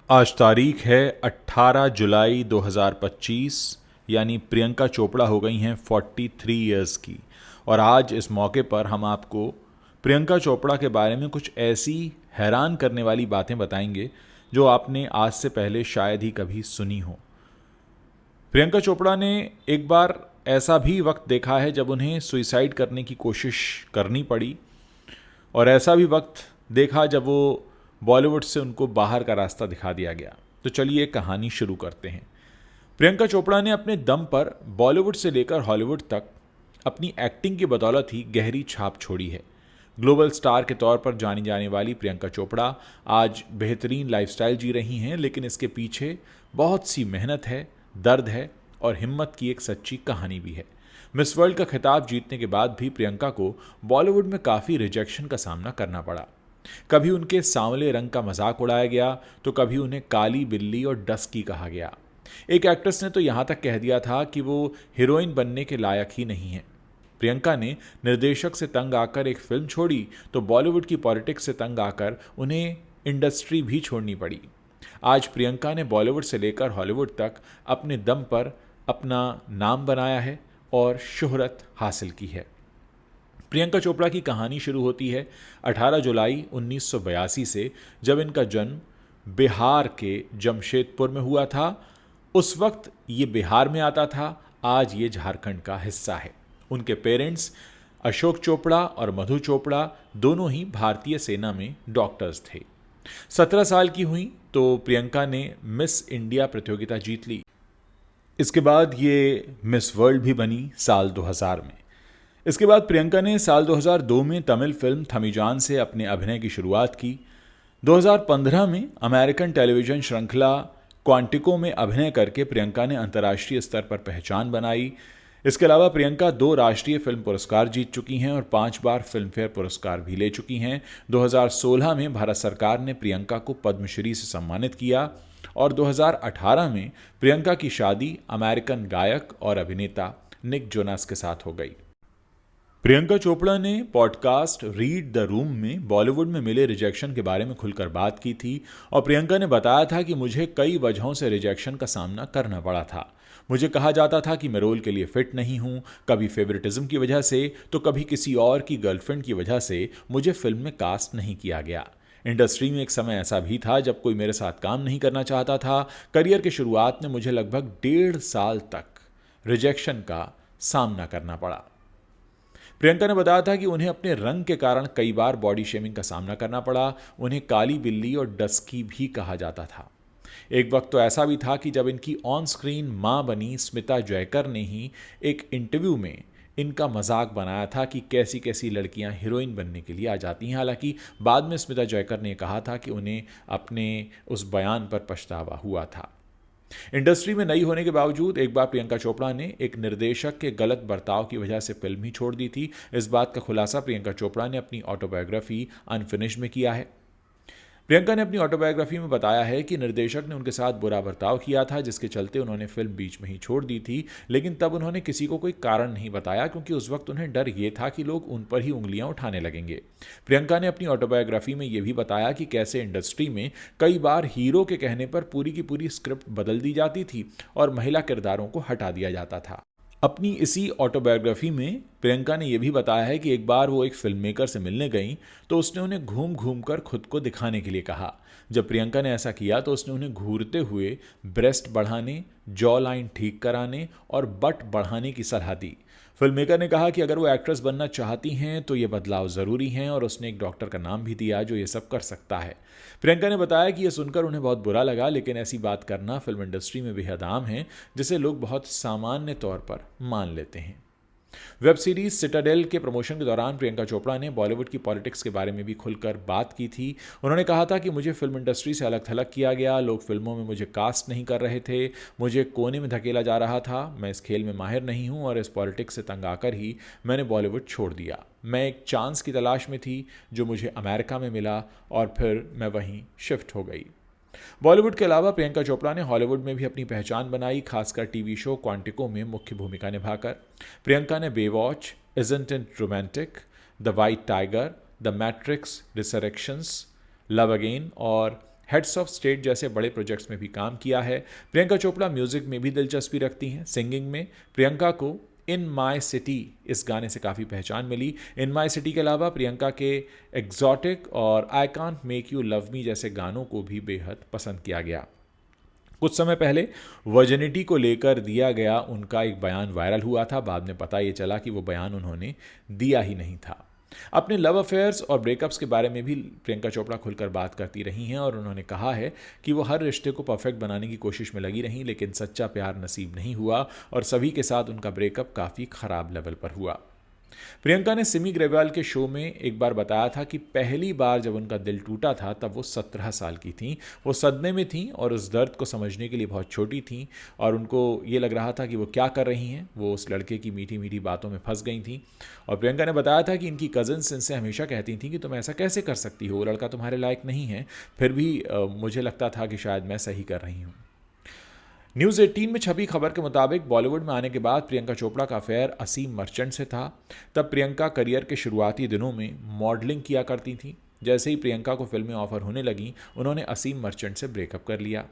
आज तारीख है 18 जुलाई 2025। यानी प्रियंका चोपड़ा हो गई हैं 43 इयर्स की। और आज इस मौके पर हम आपको प्रियंका चोपड़ा के बारे में कुछ ऐसी हैरान करने वाली बातें बताएंगे जो आपने आज से पहले शायद ही कभी सुनी हो। प्रियंका चोपड़ा ने एक बार ऐसा भी वक्त देखा है जब उन्हें सुइसाइड करने की कोशिश करनी पड़ी, और ऐसा भी वक्त देखा जब वो बॉलीवुड से उनको बाहर का रास्ता दिखा दिया गया। तो चलिए कहानी शुरू करते हैं। प्रियंका चोपड़ा ने अपने दम पर बॉलीवुड से लेकर हॉलीवुड तक अपनी एक्टिंग की बदौलत ही गहरी छाप छोड़ी है। ग्लोबल स्टार के तौर पर जानी जाने वाली प्रियंका चोपड़ा आज बेहतरीन लाइफस्टाइल जी रही हैं, लेकिन इसके पीछे बहुत सी मेहनत है, दर्द है और हिम्मत की एक सच्ची कहानी भी है। मिस वर्ल्ड का खिताब जीतने के बाद भी प्रियंका को बॉलीवुड में काफ़ी रिजेक्शन का सामना करना पड़ा। कभी उनके सांवले रंग का मजाक उड़ाया गया, तो कभी उन्हें काली बिल्ली और डस्की कहा गया। एक एक्ट्रेस ने तो यहाँ तक कह दिया था कि वो हीरोइन बनने के लायक ही नहीं है। प्रियंका ने निर्देशक से तंग आकर एक फिल्म छोड़ी, तो बॉलीवुड की पॉलिटिक्स से तंग आकर उन्हें इंडस्ट्री भी छोड़नी पड़ी। आज प्रियंका ने बॉलीवुड से लेकर हॉलीवुड तक अपने दम पर अपना नाम बनाया है और शोहरत हासिल की है। प्रियंका चोपड़ा की कहानी शुरू होती है 18 जुलाई 1982 से, जब इनका जन्म बिहार के जमशेदपुर में हुआ था। उस वक्त ये बिहार में आता था, आज ये झारखंड का हिस्सा है। उनके पेरेंट्स अशोक चोपड़ा और मधु चोपड़ा दोनों ही भारतीय सेना में डॉक्टर्स थे। 17 साल की हुई तो प्रियंका ने मिस इंडिया प्रतियोगिता जीत ली। इसके बाद ये मिस वर्ल्ड भी बनी साल 2000 में। इसके बाद प्रियंका ने साल 2002 में तमिल फिल्म थमीजान से अपने अभिनय की शुरुआत की। 2015 में अमेरिकन टेलीविजन श्रृंखला क्वांटिको में अभिनय करके प्रियंका ने अंतर्राष्ट्रीय स्तर पर पहचान बनाई। इसके अलावा प्रियंका 2 राष्ट्रीय फिल्म पुरस्कार जीत चुकी हैं और 5 बार फिल्म फेयर पुरस्कार भी ले चुकी हैं। 2016 में भारत सरकार ने प्रियंका को पद्मश्री से सम्मानित किया और 2018 में प्रियंका की शादी अमेरिकन गायक और अभिनेता निक जोनास के साथ हो गई। प्रियंका चोपड़ा ने पॉडकास्ट रीड द रूम में बॉलीवुड में मिले रिजेक्शन के बारे में खुलकर बात की थी, और प्रियंका ने बताया था कि मुझे कई वजहों से रिजेक्शन का सामना करना पड़ा था। मुझे कहा जाता था कि मैं रोल के लिए फिट नहीं हूँ, कभी फेवरेटिज्म की वजह से तो कभी किसी और की गर्लफ्रेंड की वजह से मुझे फिल्म में कास्ट नहीं किया गया। इंडस्ट्री में एक समय ऐसा भी था जब कोई मेरे साथ काम नहीं करना चाहता था। करियर की शुरुआत में मुझे लगभग 1.5 साल तक रिजेक्शन का सामना करना पड़ा। प्रियंका ने बताया था कि उन्हें अपने रंग के कारण कई बार बॉडी शेमिंग का सामना करना पड़ा। उन्हें काली बिल्ली और डस्की भी कहा जाता था। एक वक्त तो ऐसा भी था कि जब इनकी ऑन स्क्रीन मां बनी स्मिता जयकर ने ही एक इंटरव्यू में इनका मजाक बनाया था कि कैसी कैसी लड़कियां हीरोइन बनने के लिए आ जाती हैं। हालांकि बाद में स्मिता जयकर ने कहा था कि उन्हें अपने उस बयान पर पछतावा हुआ था। इंडस्ट्री में नई होने के बावजूद एक बार प्रियंका चोपड़ा ने एक निर्देशक के गलत बर्ताव की वजह से फिल्म ही छोड़ दी थी। इस बात का खुलासा प्रियंका चोपड़ा ने अपनी ऑटोबायोग्राफी अनफिनिश्ड में किया है। प्रियंका ने अपनी ऑटोबायोग्राफी में बताया है कि निर्देशक ने उनके साथ बुरा बर्ताव किया था, जिसके चलते उन्होंने फिल्म बीच में ही छोड़ दी थी। लेकिन तब उन्होंने किसी को कोई कारण नहीं बताया, क्योंकि उस वक्त उन्हें डर ये था कि लोग उन पर ही उंगलियां उठाने लगेंगे। प्रियंका ने अपनी ऑटोबायोग्राफी में यह भी बताया कि कैसे इंडस्ट्री में कई बार हीरो के कहने पर पूरी की पूरी स्क्रिप्ट बदल दी जाती थी और महिला किरदारों को हटा दिया जाता था। अपनी इसी ऑटोबायोग्राफी में प्रियंका ने यह भी बताया है कि एक बार वो एक फिल्म मेकर से मिलने गई तो उसने उन्हें घूम घूम कर खुद को दिखाने के लिए कहा। जब प्रियंका ने ऐसा किया तो उसने उन्हें घूरते हुए ब्रेस्ट बढ़ाने, जॉ लाइन ठीक कराने और बट बढ़ाने की सलाह दी। फिल्म मेकर ने कहा कि अगर वो एक्ट्रेस बनना चाहती हैं तो ये बदलाव ज़रूरी हैं, और उसने एक डॉक्टर का नाम भी दिया जो ये सब कर सकता है। प्रियंका ने बताया कि यह सुनकर उन्हें बहुत बुरा लगा, लेकिन ऐसी बात करना फिल्म इंडस्ट्री में बेहद आम है, जिसे लोग बहुत सामान्य तौर पर मान लेते हैं। वेब सीरीज सिटाडेल के प्रमोशन के दौरान प्रियंका चोपड़ा ने बॉलीवुड की पॉलिटिक्स के बारे में भी खुलकर बात की थी। उन्होंने कहा था कि मुझे फिल्म इंडस्ट्री से अलग थलग किया गया, लोग फिल्मों में मुझे कास्ट नहीं कर रहे थे, मुझे कोने में धकेला जा रहा था। मैं इस खेल में माहिर नहीं हूं और इस पॉलिटिक्स से तंग आकर ही मैंने बॉलीवुड छोड़ दिया। मैं एक चांस की तलाश में थी जो मुझे अमेरिका में मिला और फिर मैं वहीं शिफ्ट हो गई। बॉलीवुड के अलावा प्रियंका चोपड़ा ने हॉलीवुड में भी अपनी पहचान बनाई, खासकर टीवी शो क्वांटिको में मुख्य भूमिका निभाकर। प्रियंका ने Baywatch, isn't it romantic, the white tiger, the matrix resurrections, love again और हेड्स ऑफ स्टेट जैसे बड़े प्रोजेक्ट्स में भी काम किया है। प्रियंका चोपड़ा म्यूजिक में भी दिलचस्पी रखती हैं। सिंगिंग में प्रियंका को इन माई सिटी इस गाने से काफ़ी पहचान मिली। इन माई सिटी के अलावा प्रियंका के एग्जॉटिक और I can't make you love me जैसे गानों को भी बेहद पसंद किया गया। कुछ समय पहले वर्जिनिटी को लेकर दिया गया उनका एक बयान वायरल हुआ था। बाद में पता ये चला कि वो बयान उन्होंने दिया ही नहीं था। अपने लव अफेयर्स और ब्रेकअप्स के बारे में भी प्रियंका चोपड़ा खुलकर बात करती रही हैं और उन्होंने कहा है कि वो हर रिश्ते को परफेक्ट बनाने की कोशिश में लगी रहीं, लेकिन सच्चा प्यार नसीब नहीं हुआ और सभी के साथ उनका ब्रेकअप काफ़ी ख़राब लेवल पर हुआ। प्रियंका ने सिमी ग्रेवाल के शो में एक बार बताया था कि पहली बार जब उनका दिल टूटा था तब वो 17 साल की थीं। वो सदमे में थीं और उस दर्द को समझने के लिए बहुत छोटी थीं और उनको ये लग रहा था कि वो क्या कर रही हैं। वो उस लड़के की मीठी मीठी बातों में फंस गई थीं और प्रियंका ने बताया था कि इनकी कज़न्स इनसे हमेशा कहती थीं कि तुम ऐसा कैसे कर सकती हो, वो लड़का तुम्हारे लायक नहीं है। फिर भी मुझे लगता था कि शायद मैं सही कर रही हूँ। न्यूज़ 18 में छपी खबर के मुताबिक बॉलीवुड में आने के बाद प्रियंका चोपड़ा का अफेयर असीम मर्चेंट से था। तब प्रियंका करियर के शुरुआती दिनों में मॉडलिंग किया करती थी। जैसे ही प्रियंका को फिल्में ऑफर होने लगीं, उन्होंने असीम मर्चेंट से ब्रेकअप कर लिया।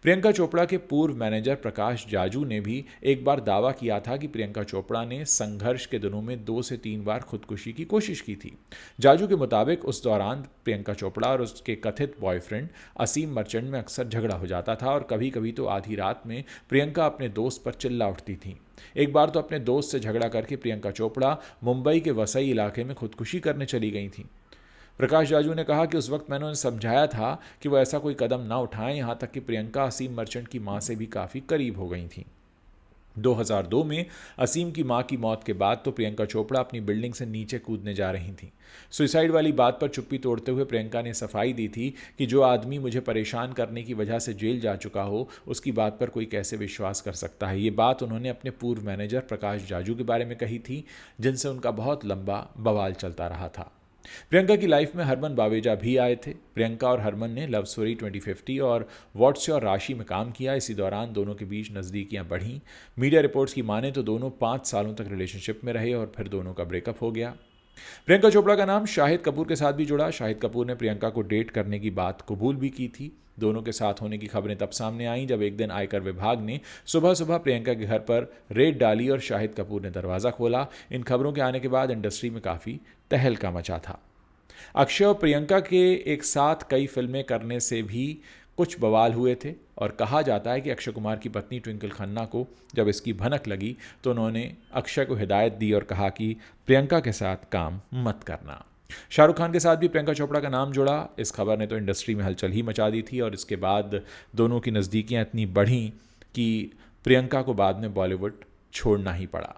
प्रियंका चोपड़ा के पूर्व मैनेजर प्रकाश जाजू ने भी एक बार दावा किया था कि प्रियंका चोपड़ा ने संघर्ष के दिनों में 2 से 3 बार खुदकुशी की कोशिश की थी। जाजू के मुताबिक उस दौरान प्रियंका चोपड़ा और उसके कथित बॉयफ्रेंड असीम मर्चेंट में अक्सर झगड़ा हो जाता था और कभी कभी तो आधी रात में प्रियंका अपने दोस्त पर चिल्ला उठती थी। एक बार तो अपने दोस्त से झगड़ा करके प्रियंका चोपड़ा मुंबई के वसई इलाके में खुदकुशी करने चली गई थी। प्रकाश जाजू ने कहा कि उस वक्त मैंने उन्हें समझाया था कि वो ऐसा कोई कदम ना उठाएं, यहाँ तक कि प्रियंका असीम मर्चेंट की मां से भी काफ़ी करीब हो गई थी। 2002 में असीम की मां की मौत के बाद तो प्रियंका चोपड़ा अपनी बिल्डिंग से नीचे कूदने जा रही थी। सुसाइड वाली बात पर चुप्पी तोड़ते हुए प्रियंका ने सफाई दी थी कि जो आदमी मुझे परेशान करने की वजह से जेल जा चुका हो, उसकी बात पर कोई कैसे विश्वास कर सकता है। ये बात उन्होंने अपने पूर्व मैनेजर प्रकाश जाजू के बारे में कही थी, जिनसे उनका बहुत लंबा बवाल चलता रहा था। प्रियंका की लाइफ में हरमन बावेजा भी आए थे। प्रियंका और हरमन ने लव स्टोरी 2050 और व्हाट्स योर राशि में काम किया। इसी दौरान दोनों के बीच नज़दीकियां बढ़ीं। मीडिया रिपोर्ट्स की माने तो दोनों 5 सालों तक रिलेशनशिप में रहे और फिर दोनों का ब्रेकअप हो गया। प्रियंका चोपड़ा का नाम शाहिद कपूर के साथ भी जुड़ा। शाहिद कपूर ने प्रियंका को डेट करने की बात कबूल भी की थी। दोनों के साथ होने की खबरें तब सामने आईं जब एक दिन आयकर विभाग ने सुबह सुबह प्रियंका के घर पर रेड डाली और शाहिद कपूर ने दरवाज़ा खोला। इन खबरों के आने के बाद इंडस्ट्री में काफ़ी तहलका मचा था। अक्षय और प्रियंका के एक साथ कई फिल्में करने से भी कुछ बवाल हुए थे और कहा जाता है कि अक्षय कुमार की पत्नी ट्विंकल खन्ना को जब इसकी भनक लगी तो उन्होंने अक्षय को हिदायत दी और कहा कि प्रियंका के साथ काम मत करना। शाहरुख खान के साथ भी प्रियंका चोपड़ा का नाम जुड़ा। इस खबर ने तो इंडस्ट्री में हलचल ही मचा दी थी और इसके बाद दोनों की नज़दीकियां इतनी बढ़ीं कि प्रियंका को बाद में बॉलीवुड छोड़ना ही पड़ा।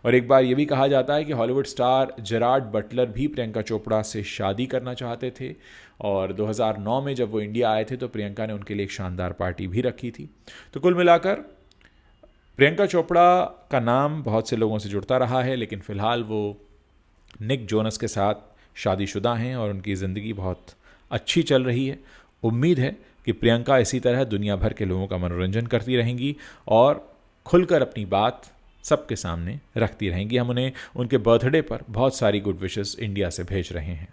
और एक बार ये भी कहा जाता है कि हॉलीवुड स्टार जेरार्ड बटलर भी प्रियंका चोपड़ा से शादी करना चाहते थे और 2009 में जब वो इंडिया आए थे तो प्रियंका ने उनके लिए एक शानदार पार्टी भी रखी थी। तो कुल मिलाकर प्रियंका चोपड़ा का नाम बहुत से लोगों से जुड़ता रहा है, लेकिन फ़िलहाल वो निक जोनस के साथ शादीशुदा हैं और उनकी ज़िंदगी बहुत अच्छी चल रही है। उम्मीद है कि प्रियंका इसी तरह दुनिया भर के लोगों का मनोरंजन करती रहेंगी और खुलकर अपनी बात सबके सामने रखती रहेंगी। हम उन्हें उनके बर्थडे पर बहुत सारी गुड विशेस इंडिया से भेज रहे हैं।